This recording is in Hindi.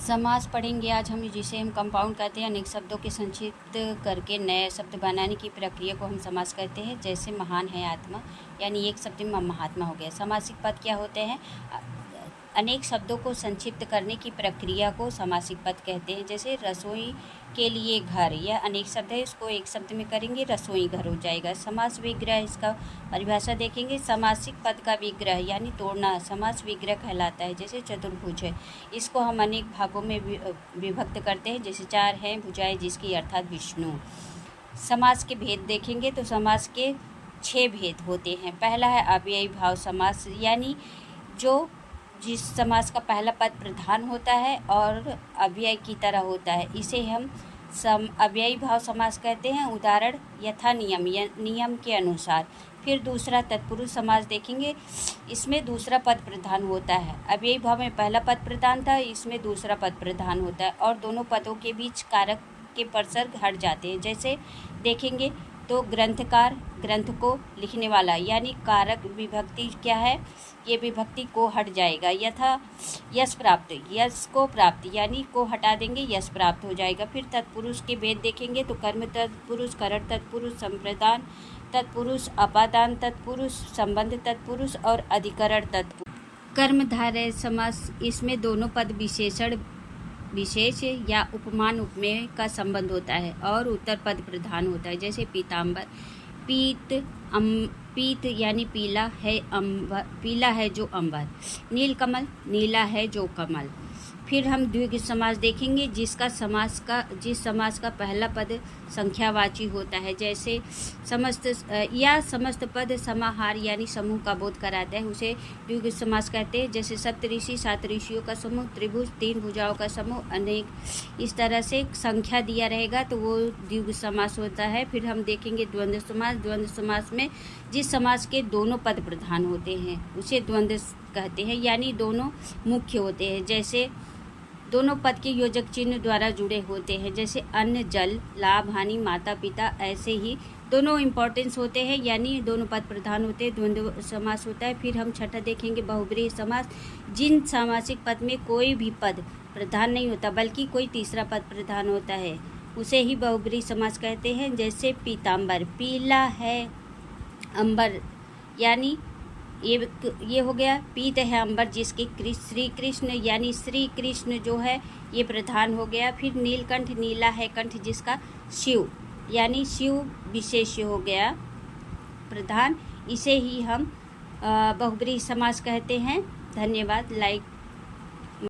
समास पढ़ेंगे आज हम, जिसे हम कंपाउंड कहते हैं। अनेक शब्दों के संक्षिप्त करके नए शब्द बनाने की प्रक्रिया को हम समास कहते हैं। जैसे महान है आत्मा, यानी एक शब्द में महात्मा हो गया। समासिक पद क्या होते हैं? अनेक शब्दों को संक्षिप्त करने की प्रक्रिया को समासिक पद कहते हैं। जैसे रसोई के लिए घर, यह अनेक शब्द है, इसको एक शब्द में करेंगे रसोई घर हो जाएगा। समास विग्रह, इसका परिभाषा देखेंगे। समासिक पद का विग्रह यानी तोड़ना समास विग्रह कहलाता है। जैसे चतुर्भुज है, इसको हम अनेक भागों में विभक्त करते हैं। जैसे चार हैं भुजाएं जिसकी, अर्थात विष्णु। समास के भेद देखेंगे तो समास के 6 भेद होते हैं। पहला है अव्ययी भाव समास, यानी जिस समास का पहला पद प्रधान होता है और अव्यय की तरह होता है, इसे हम अव्ययी भाव समास कहते हैं। उदाहरण यथा नियम, नियम के अनुसार। फिर दूसरा तत्पुरुष समास देखेंगे, इसमें दूसरा पद प्रधान होता है। अव्ययी भाव में पहला पद प्रधान था, इसमें दूसरा पद प्रधान होता है और दोनों पदों के बीच कारक के प्रसर्ग हट जाते हैं। जैसे देखेंगे तो ग्रंथकार, ग्रंथ को लिखने वाला, यानी कारक विभक्ति क्या है, ये विभक्ति को हट जाएगा। यथा यश प्राप्त, यश को प्राप्त यानी को हटा देंगे, यश प्राप्त हो जाएगा। फिर तत्पुरुष के भेद देखेंगे तो कर्म तत्पुरुष, करण तत्पुरुष, संप्रदान तत्पुरुष, अपादान तत्पुरुष, संबंध तत्पुरुष और अधिकरण तत्पुरुष। कर्मधारय समास, इसमें दोनों पद विशेषण, विशेष या उपमान उपमेय का संबंध होता है और उत्तर पद प्रधान होता है। जैसे पीताम्बर, पीत यानी पीला है, अंबर पीला है जो अंबर। नीलकमल, नीला है जो कमल। फिर हम द्विगु समास देखेंगे, जिस समास का पहला पद संख्यावाची होता है। जैसे समस्त पद समाहार यानी समूह का बोध कराते हैं, उसे द्विगु समास कहते हैं। जैसे सप्तऋषि, 7 ऋषियों का समूह। त्रिभुज, 3 भुजाओं का समूह। अनेक, इस तरह से संख्या दिया रहेगा तो वो द्विगु समास होता है। फिर हम देखेंगे द्वंद्व समास। द्वंद्व समास में जिस समास के दोनों पद प्रधान होते हैं उसे द्वंद्व कहते हैं, यानी दोनों मुख्य होते हैं। जैसे दोनों पद के योजक चिन्ह द्वारा जुड़े होते हैं। जैसे अन्न, जल, लाभ, हानि, माता पिता, ऐसे ही दोनों इम्पोर्टेंस होते हैं, यानी दोनों पद प्रधान होते हैं, द्वंद्व समास होता है। फिर हम छठा देखेंगे बहुब्रीहि समास, जिन सामासिक पद में कोई भी पद प्रधान नहीं होता बल्कि कोई तीसरा पद प्रधान होता है, उसे ही बहुब्रीहि समास कहते हैं। जैसे पीताम्बर, पीला है अंबर, यानी ये हो गया। पीत है अंबर जिसके श्री कृष्ण, यानी श्री कृष्ण जो है ये प्रधान हो गया। फिर नीलकंठ, नीला है कंठ जिसका, शिव, यानी शिव विशेष हो गया प्रधान। इसे ही हम बहुब्रीहि समास कहते हैं। धन्यवाद। लाइक